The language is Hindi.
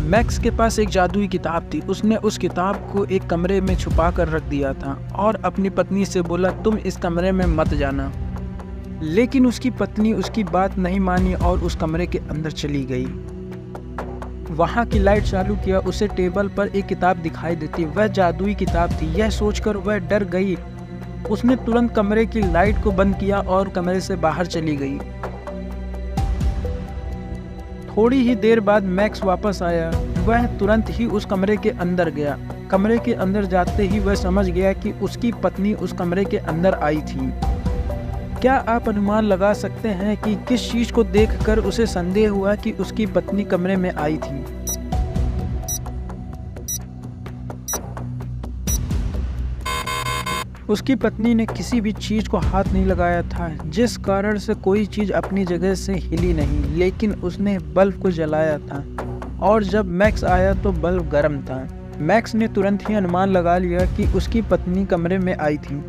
मैक्स के पास एक जादुई किताब थी। उसने उस किताब को एक कमरे में छुपा कर रख दिया था और अपनी पत्नी से बोला, तुम इस कमरे में मत जाना। लेकिन उसकी पत्नी उसकी बात नहीं मानी और उस कमरे के अंदर चली गई। वहाँ की लाइट चालू किया, उसे टेबल पर एक किताब दिखाई देती। वह जादुई किताब थी। यह सोचकर वह डर गई। उसने तुरंत कमरे की लाइट को बंद किया और कमरे से बाहर चली गई। थोड़ी ही देर बाद मैक्स वापस आया। वह तुरंत ही उस कमरे के अंदर गया। कमरे के अंदर जाते ही वह समझ गया कि उसकी पत्नी उस कमरे के अंदर आई थी। क्या आप अनुमान लगा सकते हैं कि किस चीज़ को देखकर उसे संदेह हुआ कि उसकी पत्नी कमरे में आई थी? उसकी पत्नी ने किसी भी चीज़ को हाथ नहीं लगाया था, जिस कारण से कोई चीज़ अपनी जगह से हिली नहीं। लेकिन उसने बल्ब को जलाया था और जब मैक्स आया तो बल्ब गर्म था। मैक्स ने तुरंत ही अनुमान लगा लिया कि उसकी पत्नी कमरे में आई थी।